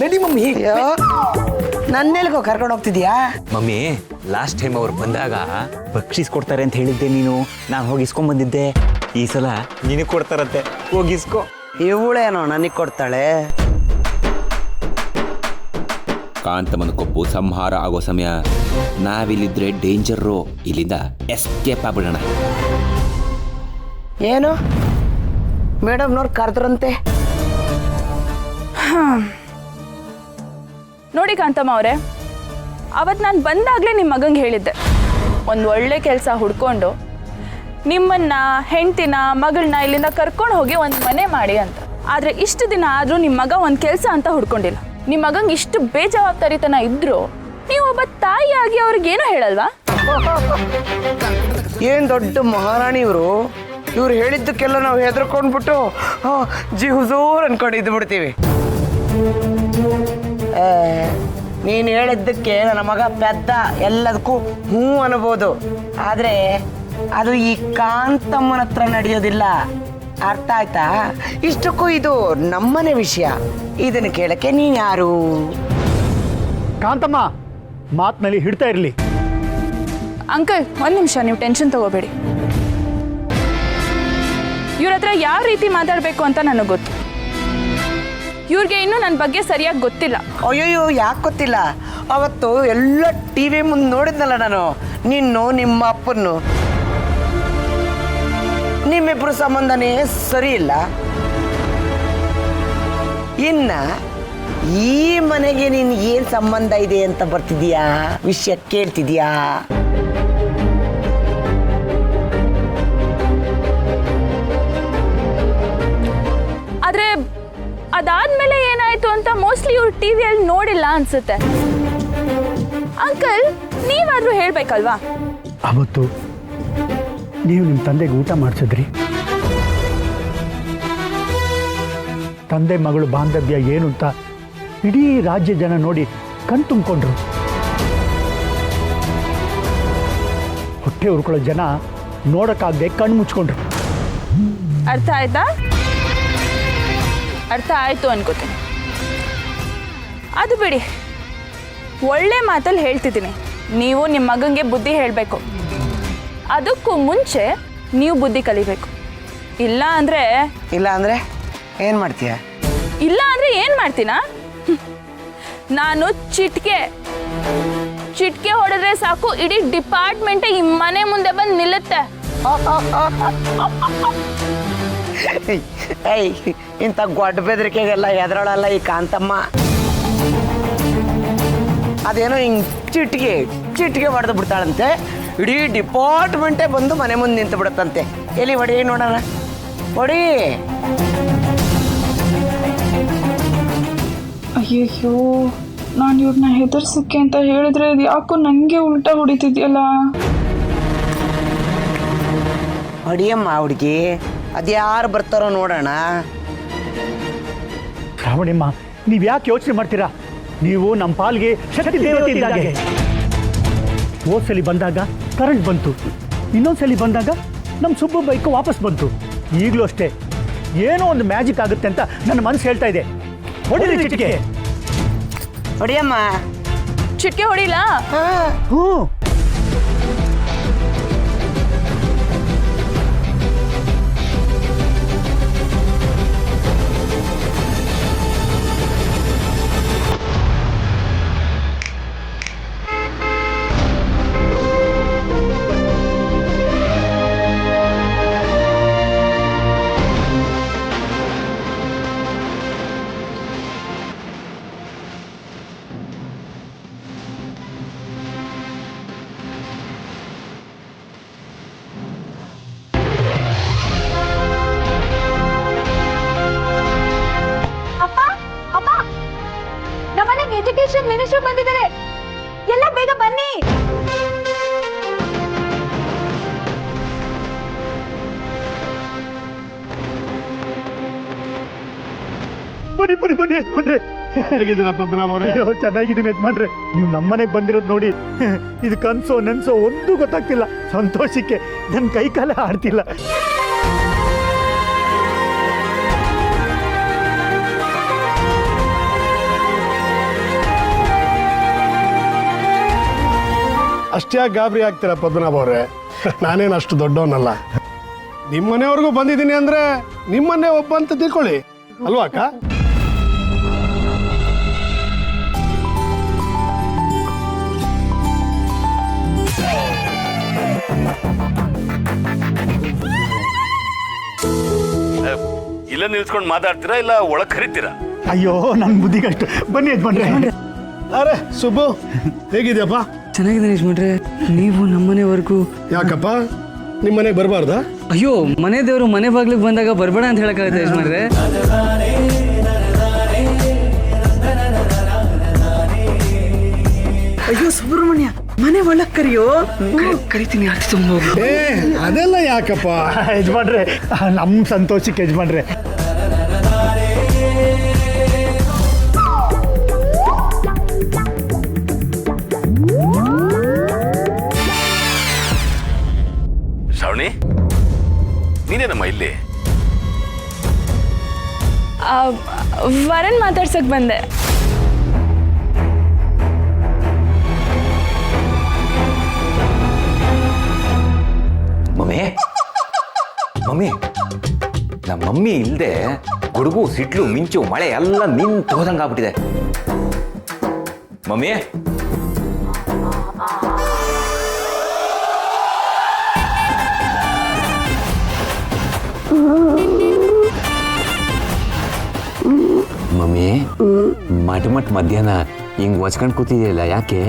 ನಡಿ ಮಮ್ಮಿ. ನನ್ನೆಲ್ಗೋ ಕರ್ಕೊಂಡು ಹೋಗ್ತಿದ್ಯಾ? ಮಮ್ಮಿ ಲಾಸ್ಟ್ ಟೈಮ್ ಅವ್ರು ಬಂದಾಗ ಬಕ್ಷೀಸ್ ಕೊಡ್ತಾರೆ ಅಂತ ಹೇಳಿದ್ದೆ ನೀನು. ನಾನು ಹೋಗಿ ಇಸ್ಕೊಂಡ್ ಬಂದಿದ್ದೆ. ಈ ಸಲ ನಿನಗೆ ಕೊಡ್ತಾರಂತೆ, ಹೋಗಿಸ್ಕೊ. ಇವಳೇನೋ ನನಗೆ ಕೊಡ್ತಾಳೆ. ಕಾಂತಮ್ಮನ ಕೊಬ್ಬು ಸಂಹಾರ ಆಗೋ ಸಮಯ. ನಾವಿಲ್ಲಿದ್ರೆ ಡೇಂಜರು. ಇಲ್ಲಿಂದ ಎಸ್ಕೇಪ್ ಆಗ್ಬಿಡೋಣ. ಏನು ಮೇಡಮ್ನವ್ರು ಕರೆದ್ರಂತೆ? ನೋಡಿ ಕಾಂತಮ್ಮ ಅವರೇ, ಅವತ್ತು ನಾನು ಬಂದಾಗಲೇ ನಿಮ್ಮ ಮಗಂಗೆ ಹೇಳಿದ್ದೆ, ಒಂದು ಒಳ್ಳೆ ಕೆಲಸ ಹುಡ್ಕೊಂಡು ನಿಮ್ಮನ್ನ, ಹೆಂಡ್ತಿನ, ಮಗಳನ್ನ ಇಲ್ಲಿಂದ ಕರ್ಕೊಂಡು ಹೋಗಿ ಒಂದು ಮನೆ ಮಾಡಿ ಅಂತ. ಆದರೆ ಇಷ್ಟು ದಿನ ಆದರೂ ನಿಮ್ಮ ಮಗ ಒಂದು ಕೆಲಸ ಅಂತ ಹುಡ್ಕೊಂಡಿಲ್ಲ. ನಿಮ್ಮ ಮಗಂಗೆ ಇಷ್ಟು ಬೇಜವಾಬ್ದಾರಿತನ ಇದ್ದರೂ ನೀವು ಒಬ್ಬ ತಾಯಿಯಾಗಿ ಅವ್ರಿಗೇನು ಹೇಳಲ್ವಾ? ಏನು ದೊಡ್ಡ ಮಹಾರಾಣಿ ಇವರು. ಇವ್ರು ಹೇಳಿದ್ದಕ್ಕೆಲ್ಲ ನಾವು ಹೆದರ್ಕೊಂಡ್ಬಿಟ್ಟು ಜಿಹುಜೂರ್ ಅನ್ಕೊಂಡು ಇದ್ದು ಬಿಡ್ತೀವಿ. ನೀನು ಹೇಳಿದ್ದಕ್ಕೆ ನನ್ನ ಮಗ ಪೆದ್ದ, ಎಲ್ಲದಕ್ಕೂ ಹ್ಞೂ ಅನ್ಬೋದು. ಆದರೆ ಅದು ಈ ಕಾಂತಮ್ಮನ ಹತ್ರ ನಡೆಯೋದಿಲ್ಲ. ಅರ್ಥ ಆಯ್ತಾ? ಇಷ್ಟಕ್ಕೂ ಇದು ನಮ್ಮನೆ ವಿಷಯ. ಇದನ್ನು ಕೇಳಕ್ಕೆ ನೀನು ಯಾರು? ಕಾಂತಮ್ಮ ಮಾತಿನಲ್ಲಿ ಹಿಡ್ತಾ ಇರಲಿ. ಅಂಕಲ್, ಒಂದು ನಿಮಿಷ, ನೀವು ಟೆನ್ಷನ್ ತಗೋಬೇಡಿ. ಇವ್ರ ಹತ್ರ ಯಾವ ರೀತಿ ಮಾತಾಡಬೇಕು ಅಂತ ನನಗೆ ಗೊತ್ತು. ಇವ್ರಿಗೆ ಇನ್ನೂ ನನ್ನ ಬಗ್ಗೆ ಸರಿಯಾಗಿ ಗೊತ್ತಿಲ್ಲ. ಅಯ್ಯೋಯ್ಯೋ, ಯಾಕೆ ಗೊತ್ತಿಲ್ಲ? ಅವತ್ತು ಎಲ್ಲ ಟಿ ವಿ ಮುಂದೆ ನೋಡಿದ್ನಲ್ಲ ನಾನು, ನಿನ್ನು ನಿಮ್ಮ ಅಪ್ಪನ್ನು. ನಿಮ್ಮಿಬ್ರು ಸಂಬಂಧನೇ ಸರಿ ಇಲ್ಲ. ಇನ್ನ ಈ ಮನೆಗೆ ನೀನು ಏನು ಸಂಬಂಧ ಇದೆ ಅಂತ ಬರ್ತಿದ್ಯಾ? ವಿಷಯ ಕೇಳ್ತಿದ್ಯಾ? ಆದರೆ ಅದಾದ್ಮೇಲೆ ಏನಾಯ್ತು ಅಂತ ಮೋಸ್ಟ್ಲಿ ಇವ್ರು ಟಿವಿಯಲ್ಲಿ ನೋಡಿಲ್ಲ ಅನ್ಸುತ್ತೆ. ಅಂಕಲ್, ನೀವಾದ್ರೂ ಹೇಳ್ಬೇಕಲ್ವಾ? ಅವತ್ತು ನೀವು ನಿಮ್ಮ ತಂದೆಗೆ ಊಟ ಮಾಡಿಸಿದ್ರಿ. ತಂದೆ ಮಗಳು ಬಾಂಧವ್ಯ ಏನು ಅಂತ ಇಡೀ ರಾಜ್ಯ ಜನ ನೋಡಿ ಕಣ್ ತುಂಬಿಕೊಂಡ್ರು. ಹೊಟ್ಟೆ ಉರ್ಕೊಳ್ಳೋ ಜನ ನೋಡಕ್ಕಾಗದೆ ಕಣ್ಣು ಮುಚ್ಕೊಂಡ್ರು. ಅರ್ಥ ಆಯ್ತಾ? ಅರ್ಥ ಆಯ್ತು ಅನ್ಕೋತೀನಿ. ಅದು ಬಿಡಿ, ಒಳ್ಳೆ ಮಾತಲ್ಲಿ ಹೇಳ್ತಿದ್ದೀನಿ, ನೀವು ನಿಮ್ಮ ಮಗಂಗೆ ಬುದ್ಧಿ ಹೇಳಬೇಕು. ಅದಕ್ಕೂ ಮುಂಚೆ ನೀವು ಬುದ್ಧಿ ಕಲಿಬೇಕು. ಇಲ್ಲ ಅಂದರೆ ಏನು ಮಾಡ್ತೀಯ? ಇಲ್ಲ ಅಂದರೆ ಏನು ಮಾಡ್ತೀನಾ? ನಾನು ಚಿಟ್ಕೆ ಹೊಡೆದ್ರೆ ಸಾಕು, ಇಡೀ ಡಿಪಾರ್ಟ್ಮೆಂಟೇ ಈ ಮನೆ ಮುಂದೆ ಬಂದು ನಿಲ್ಲುತ್ತೆ. ಏಯ್, ಇಂಥ ಗೊಡ್ಡ ಬೆದರಿಕೆಗೆಲ್ಲ ಹೆದರಳಲ್ಲ ಈ ಕಾಂತಮ್ಮ. ಅದೇನೋ ಹಿಂಗೆ ಚಿಟಿಕೆ ಹೊಡೆದು ಬಿಡ್ತಾಳಂತೆ, ಇಡೀ ಡಿಪಾರ್ಟ್ಮೆಂಟೇ ಬಂದು ಮನೆ ಮುಂದೆ ನಿಂತು ಬಿಡುತ್ತಂತೆ. ಎಲ್ಲಿ ಹೊಡಿ ನೋಡೋಣ, ಹೊಡಿ. ಅಯ್ಯಯ್ಯೋ, ನಾನು ಇವ್ರನ್ನ ಹೆದರ್ಸಕ್ಕೆ ಅಂತ ಹೇಳಿದ್ರೆ ಇದು ಯಾಕೋ ನನಗೆ ಉಲ್ಟಾ ಹೊಡಿತಿದ್ಯಲ್ಲ. ಹೊಡಿಯಮ್ಮ ಹುಡುಗಿ, ಅದ್ಯಾರು ಬರ್ತಾರೋ ನೋಡೋಣ. ಶ್ರಾವಣಿಮ್ಮ, ನೀವು ಯಾಕೆ ಯೋಚನೆ ಮಾಡ್ತೀರಾ? ನೀವು ನಮ್ಮ ಪಾಲ್ಗೆ ಶಕ್ತಿ ದೇವತೆ ಇದ್ದಾಗೆ. ಹೋದ್ಸಲಿ ಬಂದಾಗ ಕರೆಂಟ್ ಬಂತು, ಇನ್ನೊಂದ್ಸಲಿ ಬಂದಾಗ ನಮ್ಮ ಸುಬ್ಬು ಬೈಕ್ ವಾಪಸ್ ಬಂತು. ಈಗಲೂ ಅಷ್ಟೇ, ಏನೋ ಒಂದು ಮ್ಯಾಜಿಕ್ ಆಗುತ್ತೆ ಅಂತ ನನ್ನ ಮನಸ್ಸು ಹೇಳ್ತಾ ಇದೆ. ಹೊಡಿರಿ ಚಿಟಿಕೆ. ಹೊಡಿಯಮ್ಮ. ಚಿಟ್ಕೆ ಹೊಡಿಲ್ಲ? ಹ್ಞೂ. ಎಜುಕೇಶನ್ ಮಿನಿಸ್ಟರ್ ಬಂದಿದ್ದಾರೆ, ಎಲ್ಲ ಬೇಗ ಬನ್ನಿ. ಬನ್ನಿ ಚೆನ್ನಾಗಿದ್ದೀನಿ ಯಜಮಾನ್ರೆ. ನೀವು ನಮ್ಮನೆಗೆ ಬಂದಿರೋದು ನೋಡಿ ಇದು ಕನ್ಸೋ ನೆನ್ಸೋ ಒಂದೂ ಗೊತ್ತಾಗ್ತಿಲ್ಲ. ಸಂತೋಷಕ್ಕೆ ನನ್ನ ಕೈ ಕಾಲ ಆಡ್ತಿಲ್ಲ. ಅಷ್ಟ್ಯಾಕೆ ಗಾಬರಿ ಆಗ್ತೀರಾ ಪದ್ಮನಾಭ ಅವರೇ? ನಾನೇನು ಅಷ್ಟು ದೊಡ್ಡವನಲ್ಲ. ನಿಮ್ಮನೆಯವ್ರಿಗೂ ಬಂದಿದ್ದೀನಿ ಅಂದರೆ ನಿಮ್ಮನ್ನೇ ಒಬ್ಬ ಅಂತ ತಿಳ್ಕೊಳ್ಳಿ ಅಲ್ವಾ ಅಕ್ಕ? ಇಲ್ಲ ನಿಲ್ಸ್ಕೊಂಡು ಮಾತಾಡ್ತೀರಾ ಇಲ್ಲ ಒಳಗೆ ಕರಿತೀರಾ? ಅಯ್ಯೋ ನನ್ನ ಬುದ್ಧಿಗಷ್ಟು. ಬನ್ನಿ ಯಜಮಾನ್ರೆ. ಅರೆ ಸುಬ್ಬು, ಹೇಗಿದ್ಯಪ್ಪ? ಚೆನ್ನಾಗಿದೆ ಯಜಮಾನ್ರೆ. ನೀವು ನಮ್ಮನೆವರೆಗೂ ಯಾಕಪ್ಪ, ನಿಮ್ಮ ಮನೆಗೆ ಬರಬಾರ್ದಾ? ಅಯ್ಯೋ, ಮನೆ ದೇವರು ಮನೆ ಬಾಗ್ಲಿಗೆ ಬಂದಾಗ ಬರಬೇಡ ಅಂತ ಹೇಳಕ್ಕಾಗುತ್ತೆ ಯಜಮಾನ್ರೆ? ಅಯ್ಯೋ ಸುಬ್ರಹ್ಮಣ್ಯ, ಮನೆ ಒಳಗ್ ಕರಿಯೋ. ಕರಿತೀನಿ, ಅರ್ಥ ತುಂಬ. ಏ ಅದೆಲ್ಲ ಯಾಕಪ್ಪ ಯಜಮಾನ್ರೆ, ನಮ್ಮ ಸಂತೋಷಕ್ಕೆ ಯಜಮಾನ್ರೆ. ಶ್ರಾವಣಿ, ನೀನೇನಮ್ಮ ಇಲ್ಲಿ? ವರನ್ ಮಾತಾಡ್ಸಕ್ ಬಂದೆ. ಮಮ್ಮಿ ಮಮ್ಮಿ, ನಮ್ಮ ಮಮ್ಮಿ ಇಲ್ಲದೆ ಗುಡುಗು ಸಿಟ್ಲು ಮಿಂಚು ಮಳೆ ಎಲ್ಲ ನಿಂತು ಹೋದಂಗೆ ಆಗ್ಬಿಟ್ಟಿದೆ. ಮಮ್ಮಿ, ಮಮ್ಮಿ, ಮಟ್ ಮಧ್ಯಾಹ್ನ ಹಿಂಗ್ ಒಚ್ಕೊಂಡ್ ಕೂತಿದೆಯಲ್ಲ, ಯಾಕೆ?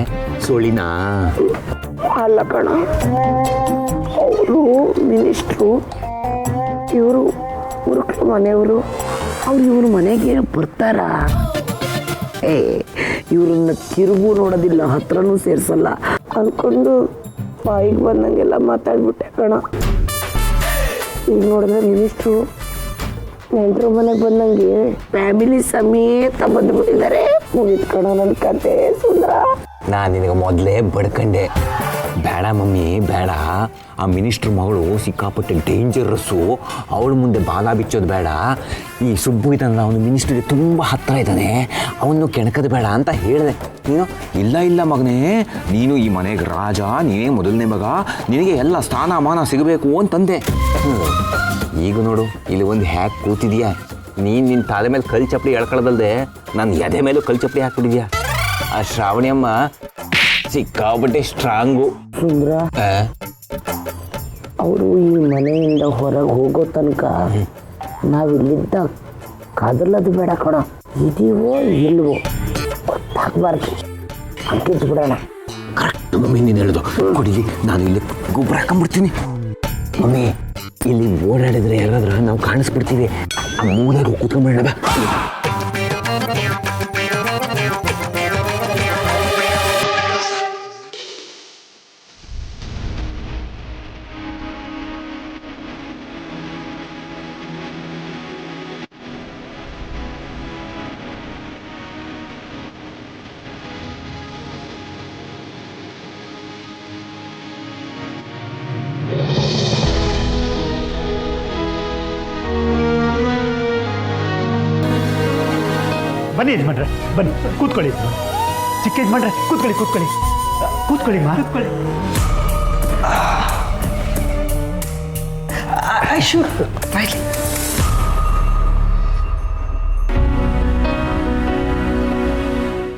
ಸೋಳಿನಾ? ಅಲ್ಲ ಕಣ, ಅವರು ಮಿನಿಸ್ಟ್ರು, ಇವರು ಮುರುಕ ಮನೆಯವರು. ಅವ್ರು ಇವ್ರ ಮನೆಗೆ ಬರ್ತಾರ? ಇವ್ರನ್ನ ತಿರುಗು ನೋಡೋದಿಲ್ಲ, ಹತ್ರನೂ ಸೇರ್ಸಲ್ಲ ಅನ್ಕೊಂಡು ಬಾಯಿಗೆ ಬಂದಂಗೆಲ್ಲ ಮಾತಾಡ್ಬಿಟ್ಟೆ ಕಣ. ಈಗ ನೋಡಿದ್ರೆ ಮಿನಿಸ್ಟ್ರು ನೆಂಟರು ಮನೆಗೆ ಬಂದಂಗೆ ಫ್ಯಾಮಿಲಿ ಸಮೇತ ಬಂದ್ಬಿಟ್ಟಿದ್ದಾರೆ. ಮುಗಿತ್ ಕಣ ನನ್ನ ಕತೆ ಸುಂದರ. ನಾನು ನಿನಗೆ ಮೊದಲೇ ಬಡ್ಕಂಡೆ, ಬೇಡ ಮಮ್ಮಿ ಬೇಡ. ಆ ಮಿನಿಸ್ಟ್ರ್ ಮಗಳು ಸಿಕ್ಕಾಪಟ್ಟೆ ಡೇಂಜರಸ್ಸು, ಅವಳ ಮುಂದೆ ಬಾಲ ಬಿಚ್ಚೋದು ಬೇಡ. ಈ ಸುಬ್ಬು ಇದ್ದಾನಲ್ಲ, ಅವನು ಮಿನಿಸ್ಟ್ರಿಗೆ ತುಂಬ ಹತ್ತಿರ ಇದ್ದಾನೆ, ಅವನು ಕೆಣಕದ ಬೇಡ ಅಂತ ಹೇಳಿದೆ. ನೀನು ಇಲ್ಲ ಇಲ್ಲ ಮಗನೇ, ನೀನು ಈ ಮನೆಗೆ ರಾಜ, ನೀನೇ ಮೊದಲನೇ ಮಗ, ನಿನಗೆ ಎಲ್ಲ ಸ್ಥಾನಮಾನ ಸಿಗಬೇಕು ಅಂತಂದೆ. ಈಗ ನೋಡು, ಇಲ್ಲಿ ಒಂದು ಹ್ಯಾಕ್ ಕೂತಿದ್ಯಾ ನೀನು. ನಿನ್ನ ತಲೆ ಮೇಲೆ ಕಲ್ ಚಪ್ಪಲಿ ಎಳ್ಕೊಳ್ಳೋದಲ್ದೆ ನಾನು ಎದೆ ಮೇಲೂ ಕಲ್ ಚಪ್ಪಲಿ ಹಾಕ್ಬಿಟ್ಟಿದ್ಯಾ. ಆ ಶ್ರಾವಣಿ ಅಮ್ಮ ಸಿಕ್ಕಾಪಟ್ಟೆ ಸ್ಟ್ರಾಂಗು. ಸುಂದರ, ಅವರು ಈ ಮನೆಯಿಂದ ಹೊರಗೆ ಹೋಗೋ ತನಕ ನಾವಿಲ್ಲಿದ್ದ ಕದಲದು ಬೇಡ ಕಣ. ಇದೀವೋ ಇಲ್ವೋ ಗೊತ್ತಾಗಬಾರ್ದು, ಅಂಕಿಂಚು ಬಿಡೋಣ. ಕರೆಕ್ಟ್ ಮಮ್ಮಿ, ನೀನು ಹೇಳೋದು. ಕೊಡಿಲಿ, ನಾನು ಇಲ್ಲಿ ಗೊಬ್ಬರ ಹಾಕೊಂಡ್ಬಿಡ್ತೀನಿ. ಮಮ್ಮಿ, ಇಲ್ಲಿ ಓಡಾಡಿದ್ರೆ ಯಾರಾದ್ರೂ ನಾವು ಕಾಣಿಸ್ಬಿಡ್ತೀವಿ. ಆ ಮೂಲೆಗೆ ಕೂತ್ಕೊಂಡ್ಬಿಡೋಣ. ಬನ್ನಿ ಯಜಮಾನ್ರೆ, ಬನ್ನಿ ಕೂತ್ಕೊಳ್ಳಿ. ಚಿಕ್ಕ ಯಜಮಾನ್ರೆ, ಕೂತ್ಕೊಳ್ಳಿ ಕೂತ್ಕೊಳ್ಳಿ ಕೂತ್ಕೊಳ್ಳಿ ಮಾ.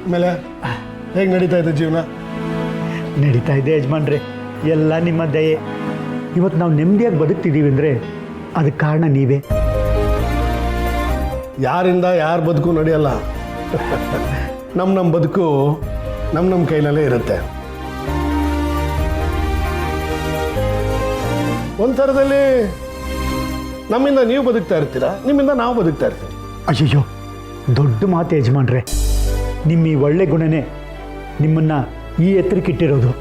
ಆಮೇಲೆ ಹೇಗೆ ನಡೀತಾ ಇದೆ ಜೀವನ? ನಡೀತಾ ಇದೆ ಯಜಮಾನ್ರೆ, ಎಲ್ಲ ನಿಮ್ಮ ದಯೆ. ಇವತ್ತು ನಾವು ನೆಮ್ಮದಿಯಾಗಿ ಬದುಕ್ತಿದ್ದೀವಿ ಅಂದರೆ ಅದಕ್ಕೆ ಕಾರಣ ನೀವೇ. ಯಾರಿಂದ ಯಾರ ಬದುಕು ನಡೆಯಲ್ಲ. ನಮ್ಮ ಬದುಕು ನಮ್ಮ ಕೈಲಲ್ಲೇ ಇರುತ್ತೆ. ಒಂಥರದಲ್ಲಿ ನಮ್ಮಿಂದ ನೀವು ಬದುಕ್ತಾ ಇರ್ತೀರಾ, ನಿಮ್ಮಿಂದ ನಾವು ಬದುಕ್ತಾ ಇರ್ತೀವಿ. ಅಯ್ಯಯ್ಯೋ, ದೊಡ್ಡ ಮಾತು ಯಜಮಾನ್ರೆ. ನಿಮ್ಮ ಈ ಒಳ್ಳೆ ಗುಣನೇ ನಿಮ್ಮನ್ನು ಈ ಎತ್ತರಕ್ಕಿಟ್ಟಿರೋದು.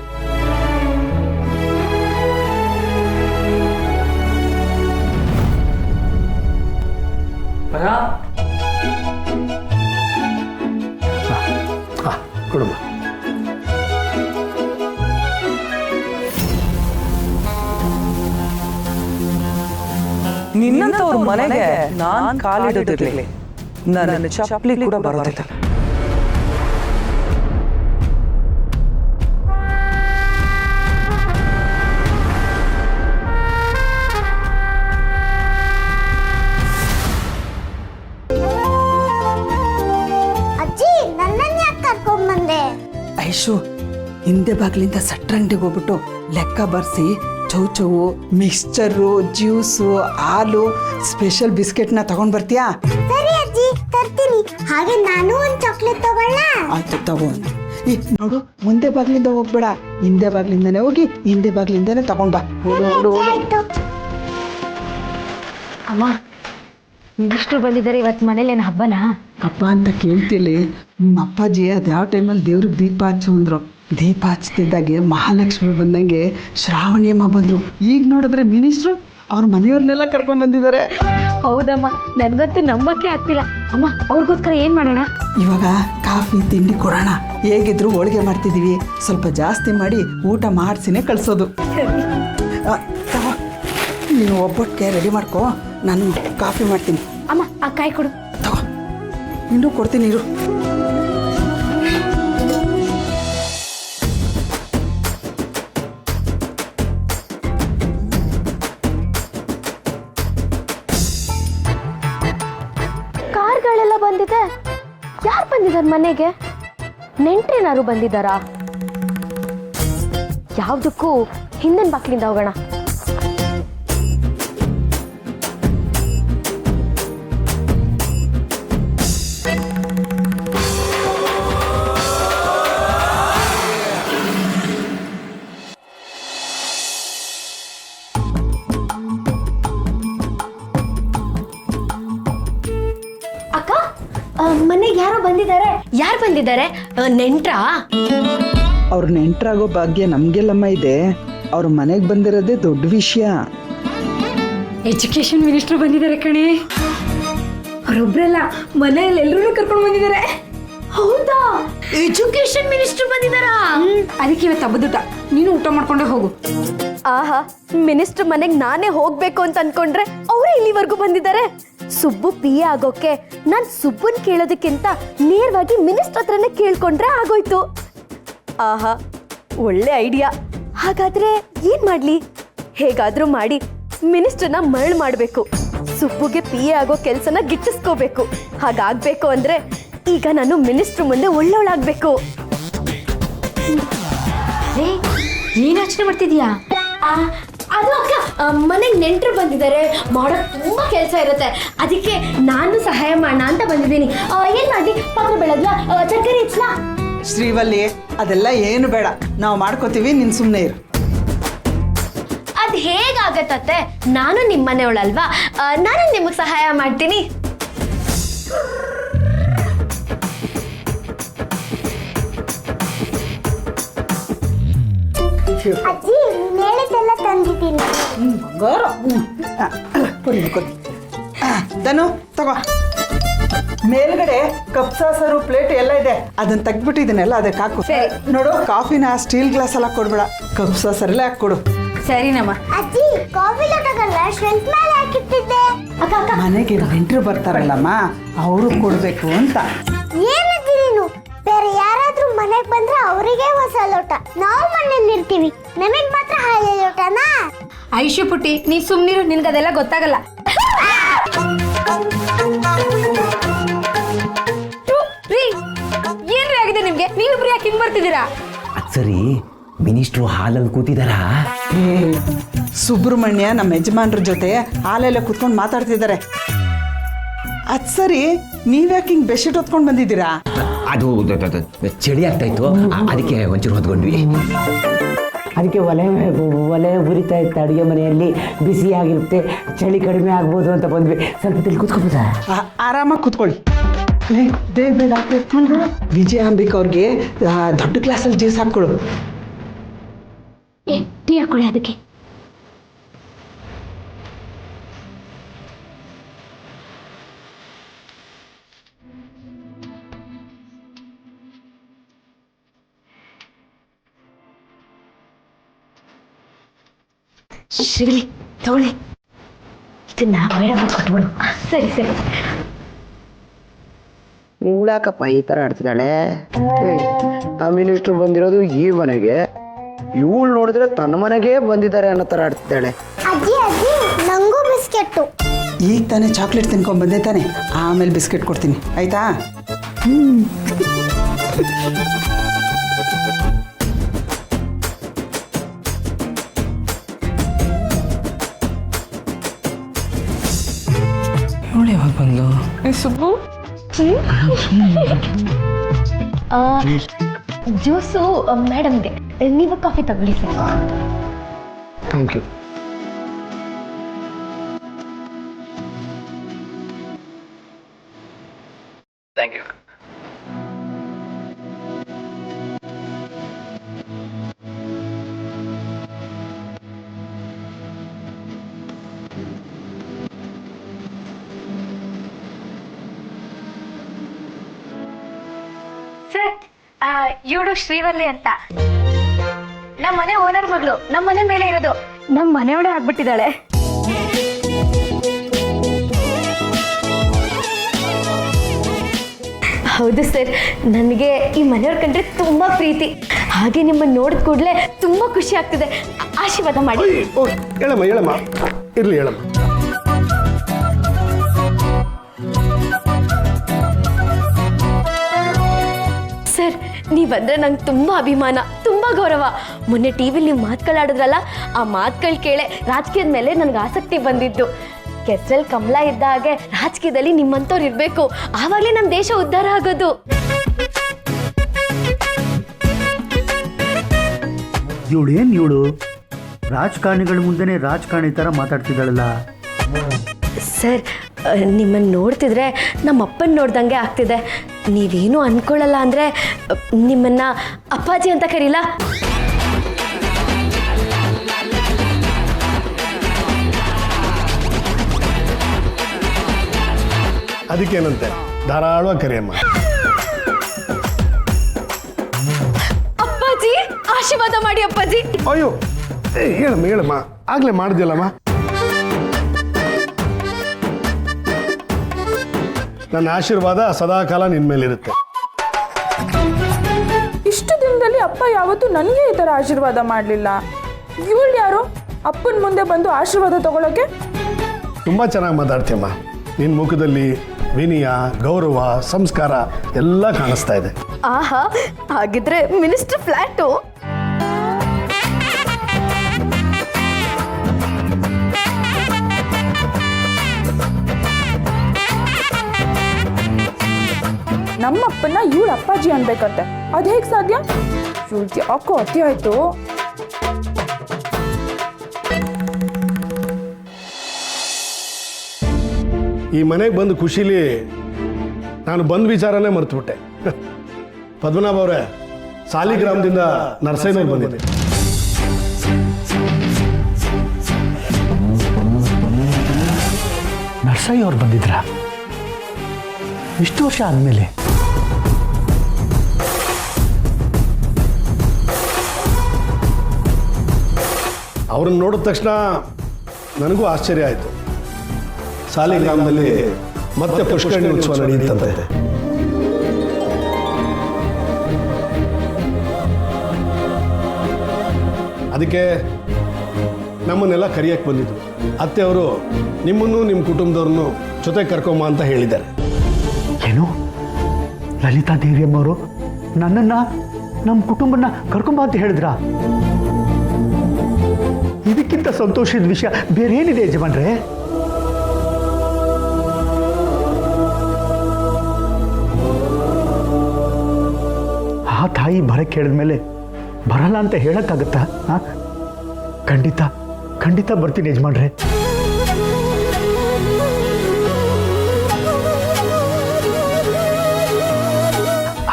ಕೊಡಮ್ಮ. ನಿನ್ನಂತವ್ರ ಮನೆಗೆ ನಾನ್ ಕಾಲಿಡೋದಿರ್ಲಿ, ನನ್ನ ಚಪ್ಪಲಿ ಕೂಡ ಬರೋದಿಲ್ಲ. ಐಶು ಹಿಂದೆ ಬಾಗ್ಲಿಂದ ಸಟ್ರಂಗಡಿಗೆ ಹೋಗ್ಬಿಟ್ಟು ಲೆಕ್ಕ ಬರ್ಸಿ ಚೌಚೌವು ಮಿಕ್ಸ್ಚರು ಜ್ಯೂಸು ಹಾಲು ಸ್ಪೆಷಲ್ ಬಿಸ್ಕೆಟ್ನ ತಗೊಂಡ್ ಬರ್ತೀಯಾ? ಸರಿ ಅಜ್ಜಿ ತರ್ತೀನಿ. ಹಾಗೆ ನಾನು ಒಂದು ಚಾಕ್ಲೇಟ್ ತಗೊಳ್ಳ? ಆಯ್ತು ತಗೋ. ಈ ನೋಡು ಮುಂದೆ ಬಾಗ್ಲಿಂದ ಹೋಗ್ಬೇಡ, ಹಿಂದೆ ಬಾಗ್ಲಿಂದಾನೆ ಹೋಗಿ ಹಿಂದೆ ಬಾಗ್ಲಿಂದಾನೆ ತಗೊಂಡ್ ಬಾ. ಆಯ್ತು. ಅಮ್ಮ ಮಿನಿಸ್ಟ್ರು ಬಂದಿದ್ದಾರೆ ಇವತ್ತು ಮನೇಲಿ ಏನು ಹಬ್ಬನಾ? ಹಬ್ಬ ಅಂತ ಕೇಳ್ತಿಲಿ ನಿಮ್ಮ ಅಪ್ಪಾಜಿ ಅದು ಯಾವ ಟೈಮಲ್ಲಿ ದೇವ್ರಿಗೆ ದೀಪ ಹಚ್ಚು ಅಂದ್ರು. ದೀಪ ಹಚ್ತಿದ್ದಾಗೆ ಮಹಾಲಕ್ಷ್ಮಿ ಬಂದಂಗೆ ಶ್ರಾವಣಿಯಮ್ಮ ಬಂದ್ರು. ಈಗ ನೋಡಿದ್ರೆ ಮಿನಿಸ್ಟ್ರು ಅವ್ರ ಮನೆಯವ್ರನ್ನೆಲ್ಲ ಕರ್ಕೊಂಡ್ ಬಂದಿದ್ದಾರೆ. ಹೌದಮ್ಮ, ನನಗಂತೂ ನಂಬಕ್ಕೆ ಆಗ್ತಿಲ್ಲ. ಅಮ್ಮ ಅವ್ರಿಗೋಸ್ಕರ ಏನು ಮಾಡೋಣ? ಇವಾಗ ಕಾಫಿ ತಿಂಡಿ ಕೊಡೋಣ. ಹೇಗಿದ್ರು ಹೋಳಿಗೆ ಮಾಡ್ತಿದ್ದೀವಿ, ಸ್ವಲ್ಪ ಜಾಸ್ತಿ ಮಾಡಿ ಊಟ ಮಾಡಿಸಿನೇ ಕಳಿಸೋದು. ನೀನು ಒಬ್ಬಟ್ಟಿಗೆ ರೆಡಿ ಮಾಡ್ಕೋ, ನಾನು ಕಾಫಿ ಮಾಡ್ತೀನಿ. ಅಮ್ಮ ಆ ಕಾಯಿ ಕೊಡು. ತಗೋ, ಇನ್ನೂ ಕೊಡ್ತೀನಿ ಇರು. ಕಾರ್ಗಳೆಲ್ಲ ಬಂದಿದೆ. ಯಾರು ಬಂದಿದ್ದಾರೆ ಮನೆಗೆ? ನೆಂಟ್ರೇನಾರು ಬಂದಿದ್ದಾರಾ? ಯಾವುದಕ್ಕೂ ಹಿಂದಿನ ಬಾಕ್ಲಿಂದ ಹೋಗೋಣ. ಅಕ್ಕ, ಮನೆಗೆ ಯಾರೋ ಬಂದಿದ್ದಾರೆ. ಯಾರು ಬಂದಿದ್ದಾರೆ? ನೆಂಟ್ರಾ? ಅವ್ರ ನೆಂಟ್ರಾಗೋ ಭಾಗ್ಯ ನಮ್ಗೆಲ್ಲಮ್ಮ ಇದೆ. ಅವ್ರ ಮನೆಗೆ ಬಂದಿರೋದೇ ದೊಡ್ಡ ವಿಷಯ. ಎಜುಕೇಶನ್ ಮಿನಿಸ್ಟರ್ ಬಂದಿದ್ದಾರೆ ಕಣೆ. ಅವರೊಬ್ರಲ್ಲ, ಮನೆಯಲ್ಲಿ ಎಲ್ಲರೂ ಕರ್ಕೊಂಡು ಬಂದಿದ್ದಾರೆ. ಹೌದಾ? ಎಜುಕೇಶನ್ ಮಿನಿಸ್ಟರ್ ಬಂದಿದ್ದಾರಾ? ಅದಕ್ಕೆ ಇವತ್ತು ಹಬ್ಬದೂಟ. ನೀನು ಊಟ ಮಾಡ್ಕೊಂಡೆ ಹೋಗು. ಆಹಾ, ಮಿನಿಸ್ಟರ್ ಮನೆಗೆ ನಾನೇ ಹೋಗ್ಬೇಕು ಅಂತ ಅನ್ಕೊಂಡ್ರೆ ಅವರೇ ಇಲ್ಲಿವರೆಗೂ ಬಂದಿದ್ದಾರೆ. ಸುಬ್ಬು PA ಆಗೋಕೆ ನಾನು ಸುಬ್ಬನ್ ಕೇಳೋದಕ್ಕಿಂತ ನೇರವಾಗಿ ಮಿನಿಸ್ಟರ್ ಹತ್ರನೇ ಕೇಳ್ಕೊಂಡ್ರೆ ಆಗೋಯ್ತು. ಆಹಾ, ಒಳ್ಳೆ ಐಡಿಯಾ. ಹಾಗಾದ್ರೆ ಏನ್ ಮಾಡ್ಲಿ? ಹೇಗಾದ್ರೂ ಮಾಡಿ ಮಿನಿಸ್ಟರ್ನ ಮರಳು ಮಾಡಬೇಕು. ಸುಬ್ಬುಗೆ PA ಆಗೋ ಕೆಲಸನ ಗಿಟ್ಟಿಸ್ಕೋಬೇಕು. ಹಾಗಾಗ್ಬೇಕು ಅಂದ್ರೆ ಈಗ ನಾನು ಮಿನಿಸ್ಟರ್ ಮುಂದೆ ಒಳ್ಳೊಳಾಗ್ಬೇಕು. ಏನ್ ಯೋಚನೆ ಮಾಡ್ತಿದ್ಯಾ? ಅದು ಅಕ್ಕ, ಮನೆಗೆ ನೆಂಟರು ಬಂದಿದ್ದಾರೆ, ಮಾಡೋಕ್ ತುಂಬಾ ಕೆಲಸ ಇರುತ್ತೆ. ಅದಕ್ಕೆ ನಾನು ಸಹಾಯ ಮಾಡೋಣ ಅಂತ ಬಂದಿದ್ದೀನಿ. ಏನ್ ಮಾಡಿ? ಪಾತ್ರೆ ಬೆಳಗ್ಲಾ? ತರಕಾರಿ ಹೆಚ್ಚಲಾ? ಶ್ರೀವಲ್ಲಿ, ಅದೆಲ್ಲ ಏನು ಬೇಡ, ನಾವು ಮಾಡ್ಕೋತೀವಿ, ನೀನ್ ಸುಮ್ಮನೆ ಇರು. ಅದ್ ಹೇಗಾಗತ್ತೆ? ನಾನು ನಿಮ್ಮ ಮನೆಯವಳಲ್ವಾ, ನಾನು ನಿಮಗೆ ಸಹಾಯ ಮಾಡ್ತೀನಿ. ಅಜ್ಜಿ ಮೇಲೆಲ್ಲ ತಂದಿದ್ದೀನಿ. ಧನು ತಗೋ. ಮೇಲ್ಗಡೆ ಕಪ್ಸಾಸರು ಪ್ಲೇಟ್ ಎಲ್ಲ ಇದೆ, ಅದನ್ನ ತೆಗ್ದ್ಬಿಟ್ಟಿದ್ದೀನಲ್ಲ ಅದಕ್ಕೆ ಹಾಕು. ನೋಡು, ಕಾಫಿನ ಸ್ಟೀಲ್ ಗ್ಲಾಸ್ ಎಲ್ಲ ಕೊಡ್ಬೇಡ, ಕಪ್ಸಾಸರಲ್ಲೇ ಹಾಕೊಡು. ಸರಿನಮ್ಮ. ಅಜ್ಜಿ ಕಾಫಿ ಲೋಟಗಲ್ಲ ಶ್ರಿಂಕ್ ಮೇಲೆ ಹಾಕಿಟ್ಟಿದ್ದೆ. ಮನೆಗೆ ನೆಂಟರು ಬರ್ತಾರಲ್ಲಮ್ಮ, ಅವರು ಕೊಡ್ಬೇಕು ಅಂತ. ಏನಜ್ಜಿ ನೀನು? ಬೇರೆ ಯಾರಾದ್ರೂ ಮನೆಗೆ ಬಂದ್ರೆ ಅವರಿಗೆ ಹೊಸ ಲೋಟ, ನಾವು ಮನೇಲಿ ಇರ್ತೀವಿ, ನಮಗ್ ಮಾತ್ರ ಹಳೆ ಲೋಟನಾ? ಐಶು ಪುಟ್ಟಿ, ನೀ ಸುಮ್ನಿರು, ನಿನ್ಗದೆಲ್ಲ ಗೊತ್ತಾಗಲ್ಲ. ಏನ್ರಿ ಆಗಿದೆ ನಿಮ್ಗೆ? ನೀವಿಬ್ರು ಯಾಕೆ ಹಿಂಗ್ ಬರ್ತಿದ್ದೀರಾ? ಅದು ಸರಿ, ಮಿನಿಸ್ಟ್ರು ಹಾಲಲ್ಲಿ ಕೂತಿದ್ದಾರಾ? ಸುಬ್ರಹ್ಮಣ್ಯ ನಮ್ಮ ಯಜಮಾನ್ರ ಜೊತೆ ಹಾಲೆಲ್ಲ ಕುತ್ಕೊಂಡು ಮಾತಾಡ್ತಿದ್ದಾರೆ. ಅದ್ ಸರಿ, ನೀವ್ಯಾಕೆ ಹಿಂಗ್ ಬೆಡ್ಶೀಟ್ ಹೊತ್ಕೊಂಡು ಬಂದಿದ್ದೀರಾ? ಅದು ಚಳಿ ಆಗ್ತಾ ಇತ್ತು, ಅದಕ್ಕೆ ಒಂಚೂರು ಹೊತ್ಕೊಂಡ್ವಿ. ಅದಕ್ಕೆ ಒಲೆ ಉರಿತಾ ಇತ್ತು ಅಡುಗೆ ಮನೆಯಲ್ಲಿ, ಬಿಸಿಯಾಗಿರುತ್ತೆ, ಚಳಿ ಕಡಿಮೆ ಆಗ್ಬೋದು ಅಂತ ಬಂದ್ವಿ. ಸ್ವಲ್ಪ ತಿಳಿ ಕೂತ್ಕೊಬೋದಾ? ಆರಾಮಾಗಿ ಕೂತ್ಕೊಳ್ಳಿ. ವಿಜಯಾಂಬಿಕ್ ಅವ್ರಿಗೆ ದೊಡ್ಡ ಗ್ಲಾಸಲ್ಲಿ ಜ್ಯೂಸ್ ಹಾಕ್ಕೊಡು. ಟೀ ಹಾಕೊಳ್ಳಿ ಅದಕ್ಕೆ. ಶ್ರೀ ತಗೊಳ್ಳಿ, ಇದನ್ನ ಮೇಡಮ್ ಕೊಟ್ಬಿಡು. ಸರಿ ಸರಿ. ಇವಳಾಕಪ್ಪ ಈ ಥರ ಆಡ್ತಿದ್ದಾಳೆ? ಆ ಮಿನಿಸ್ಟ್ರು ಬಂದಿರೋದು ಈ ಮನೆಗೆ, ಇವಳು ನೋಡಿದ್ರೆ ತನ್ನ ಮನೆಗೆ ಬಂದಿದ್ದಾರೆ ಅನ್ನೋ ಥರ ಆಡ್ತಿದ್ದಾಳೆ. ಅಜ್ಜಿ ಅಜ್ಜಿ ನಂಗೂ ಬಿಸ್ಕೆಟ್ಟು. ಈಗ ತಾನೇ ಚಾಕ್ಲೇಟ್ ತಿನ್ಕೊಂಡ್ ಬಂದೆ ತಾನೆ, ಆಮೇಲೆ ಬಿಸ್ಕೆಟ್ ಕೊಡ್ತೀನಿ, ಆಯ್ತಾ? ಇವಳು ಯಾವಾಗ ಬಂದು? ಸುಬ್ಬು ಜ್ಯೂಸು ಮೇಡಮ್ಗೆ, ನೀವು ಕಾಫಿ ತಗೊಳ್ಳಿ sir. Thank you. Thank you. Sir, ಇವಳು ಶ್ರೀವಲ್ಲಿ ಅಂತ ನಮ್ಮ ಮನೆ ಓನರ್ ಮಗಳು, ನಮ್ಮ ಮನೆ ಮೇಲೆ ಇರೋದು. ನಮ್ಮ ಮನೆಯೊಳಗೆ ಆಗ್ಬಿಟ್ಟಿದ್ದಾಳೆ. ಹೌದು ಸರ್, ನನಗೆ ಈ ಮನೆಯವ್ರ ಕಂಡ್ರೆ ತುಂಬಾ ಪ್ರೀತಿ. ಹಾಗೆ ನಿಮ್ಮನ್ನು ನೋಡಿದ ಕೂಡಲೇ ತುಂಬಾ ಖುಷಿ ಆಗ್ತಿದೆ. ಆಶೀರ್ವಾದ ಮಾಡಿ. ಹೇಳಮ್ಮ ಹೇಳಮ್ಮ, ಇರ್ಲಿ ಹೇಳಮ್ಮ. ಸರ್, ನೀವಂದ್ರೆ ನಂಗೆ ತುಂಬಾ ಅಭಿಮಾನ, ತುಂಬಾ ಗೌರವ. ಮೊನ್ನೆ ಟಿವಿಲಿ ನೀವು ಮಾತುಗಳಾಡಿದ್ರಲ್ಲ, ಆ ಮಾತುಗಳು ಕೇಳೆ ರಾಜಕೀಯದ ಮೇಲೆ ನನಗೆ ಆಸಕ್ತಿ ಬಂದಿದ್ದು. ಕೆಸರಲ್ಲಿ ಕಮಲ ಇದ್ದ ಹಾಗೆ ರಾಜಕೀಯದಲ್ಲಿ ನಿಮ್ಮಂಥವ್ರು ಇರಬೇಕು, ಆವಾಗಲೇ ನಮ್ಮ ದೇಶ ಉದ್ಧಾರ ಆಗೋದು. ಇವಳು ರಾಜಕಾರಣಿಗಳ ಮುಂದೆನೇ ರಾಜಕಾರಣಿ ಥರ ಮಾತಾಡ್ತಿದ್ದಾಳಲ್ಲ. ಸರ್, ನಿಮ್ಮನ್ನು ನೋಡ್ತಿದ್ರೆ ನಮ್ಮ ಅಪ್ಪನ ನೋಡ್ದಂಗೆ ಆಗ್ತಿದೆ. ನೀವೇನು ಅನ್ಕೊಳ್ಳಲ್ಲ ಅಂದರೆ ನಿಮ್ಮನ್ನ ಅಪ್ಪಾಜಿ ಅಂತ ಕರೀಲಾ? ಅದಕ್ಕೇನಂತೆ, ಧಾರಾಳವಾಗಿ ಕರಿಯಮ್ಮ. ಅಪ್ಪಾಜಿ, ಆಶೀರ್ವಾದ ಮಾಡಿ ಅಪ್ಪಾಜಿ. ಅಯ್ಯೋ, ಹೇಳಮ್ಮ ಹೇಳಮ್ಮ, ಆಗ್ಲೇ ಮಾಡಿದ್ಯಲ್ಲಮ್ಮ. ನನ್ನ ಆಶೀರ್ವಾದ ಸದಾಕಾಲ ನಿನ್ನ ಮೇಲಿರುತ್ತೆ. ಇಷ್ಟು ದಿನದಲ್ಲಿ ಅಪ್ಪ ಯಾವತ್ತೂ ನನಗೆ ಈ ಥರ ಆಶೀರ್ವಾದ ಮಾಡಲಿಲ್ಲ. ಇವಳು ಯಾರು ಅಪ್ಪನ ಮುಂದೆ ಬಂದು ಆಶೀರ್ವಾದ ತಗೊಳ್ಳೋಕೆ? ತುಂಬ ಚೆನ್ನಾಗಿ ಮಾತಾಡ್ತೀಯಮ್ಮ. ನಿನ್ನ ಮುಖದಲ್ಲಿ ವಿನಯ, ಗೌರವ, ಸಂಸ್ಕಾರ ಎಲ್ಲ ಕಾಣಿಸ್ತಾ ಇದೆ. ಆಹಾ, ಹಾಗಿದ್ರೆ ಮಿನಿಸ್ಟರ್ ಫ್ಲ್ಯಾಟು. ನಮ್ಮಪ್ಪನ ಇವಳು ಅಪ್ಪಾಜಿ ಅನ್ಬೇಕಂತೆ, ಅದು ಹೇಗೆ ಸಾಧ್ಯ? ಇವಳ್ಗೆ ಯಾಕೋ ಅತಿ ಆಯ್ತು. ಈ ಮನೆಗೆ ಬಂದು ಖುಷಿಲಿ ನಾನು ಬಂದ ವಿಚಾರನೇ ಮರ್ತುಬಿಟ್ಟೆ. ಪದ್ಮನಾಭ ಅವರೇ, ಸಾಲಿಗ್ರಾಮದಿಂದ ನರಸಯ್ಯನವ್ರು ಬಂದಿದೆ. ನರ್ಸಯ್ಯ ಅವ್ರು ಬಂದಿದ್ರಾ? ಇಷ್ಟು ವರ್ಷ ಆದಮೇಲೆ? ಅವ್ರನ್ನ ನೋಡಿದ ತಕ್ಷಣ ನನಗೂ ಆಶ್ಚರ್ಯ ಆಯಿತು. ಸಾಲಿಗ್ರಾಮದಲ್ಲಿ ಮತ್ತೆ ಪುಷ್ಕರಣಿ ಉತ್ಸವ ನಡೆಯುತ್ತಂತೆ. ಅದಕ್ಕೆ ನಮ್ಮನ್ನೆಲ್ಲ ಕರಿಯಕ್ಕೆ ಬಂದಿದ್ರು. ಅತ್ತೆಯವರು ನಿಮ್ಮನ್ನು ನಿಮ್ಮ ಕುಟುಂಬದವ್ರನ್ನು ಜೊತೆ ಕರ್ಕೊಂಬ ಅಂತ ಹೇಳಿದ್ದಾರೆ. ಏನು, ಲಲಿತಾ ದೇವಿಯಮ್ಮವರು ನನ್ನನ್ನು ನಮ್ಮ ಕುಟುಂಬನ ಕರ್ಕೊಂಬ ಅಂತ ಹೇಳಿದ್ರಾ? ಇದಕ್ಕಿಂತ ಸಂತೋಷದ ವಿಷಯ ಬೇರೆ ಏನಿದೆ ಯಜಮಾನ್ರೆ? ಆ ತಾಯಿ ಬರಕ್ಕೆ ಹೇಳಿದ್ಮೇಲೆ ಬರಲ್ಲ ಅಂತ ಹೇಳಕ್ಕಾಗತ್ತಾ? ಖಂಡಿತ ಖಂಡಿತ ಬರ್ತೀನಿ ಯಜಮಾನ್ರೆ.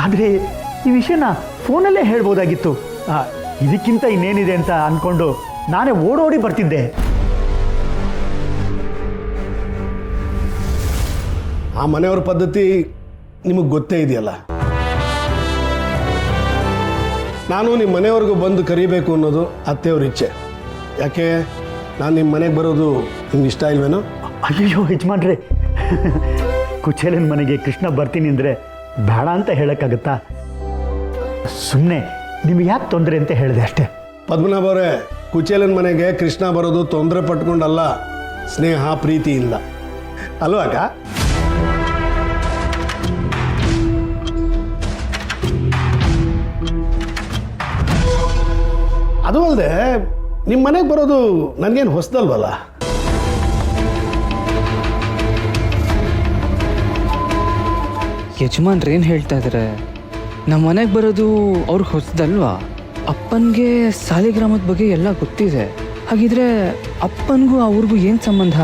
ಆದರೆ ಈ ವಿಷಯನ ಫೋನಲ್ಲೇ ಹೇಳ್ಬೋದಾಗಿತ್ತು. ಇದಕ್ಕಿಂತ ಇನ್ನೇನಿದೆ ಅಂತ ಅಂದ್ಕೊಂಡು ನಾನೇ ಓಡೋಡಿ ಬರ್ತಿದ್ದೆ. ಆ ಮನೆಯವ್ರ ಪದ್ಧತಿ ನಿಮಗೆ ಗೊತ್ತೇ ಇದೆಯಲ್ಲ. ನಾನು ನಿಮ್ಮ ಮನೆಯವ್ರಿಗೂ ಬಂದು ಕರಿಬೇಕು ಅನ್ನೋದು ಅತ್ತೆಯವ್ರ ಇಚ್ಛೆ. ಯಾಕೆ, ನಾನು ನಿಮ್ಮ ಮನೆಗೆ ಬರೋದು ನಿಮ್ಗೆ ಇಷ್ಟ ಇಲ್ವೇನೋ? ಅಯ್ಯೋ ಯಜಮಾನ್ರೆ, ಕುಚೇಲನ ಮನೆಗೆ ಕೃಷ್ಣ ಬರ್ತೀನಿ ಅಂದರೆ ಬೇಡ ಅಂತ ಹೇಳೋಕ್ಕಾಗತ್ತಾ? ಸುಮ್ಮನೆ ನಿಮ್ಗೆ ಯಾಕೆ ತೊಂದರೆ ಅಂತ ಹೇಳಿದೆ ಅಷ್ಟೇ. ಪದ್ಮನಾಭ ಅವರೇ, ಕುಚೇಲನ ಮನೆಗೆ ಕೃಷ್ಣ ಬರೋದು ತೊಂದರೆ ಪಟ್ಕೊಂಡಲ್ಲ, ಸ್ನೇಹ ಪ್ರೀತಿಯಿಂದ ಅಲ್ವಾಗ? ಅದು ಅಲ್ಲದೆ ನಿಮ್ಮ ಮನೆಗೆ ಬರೋದು ನನಗೇನು ಹೊಸದಲ್ವಲ್ಲ. ಯಜಮಾನ್ರು ಏನು ಹೇಳ್ತಾ ಇದ್ದಾರೆ? ನಮ್ಮ ಮನೆಗೆ ಬರೋದು ಅವ್ರಿಗೆ ಹೊಸದಲ್ವಾ? ಅಪ್ಪನಿಗೆ ಸಾಲಿಗ್ರಾಮದ ಬಗ್ಗೆ ಎಲ್ಲ ಗೊತ್ತಿದೆ. ಹಾಗಿದ್ರೆ ಅಪ್ಪನಿಗೂ ಅವ್ರಿಗೂ ಏನು ಸಂಬಂಧ?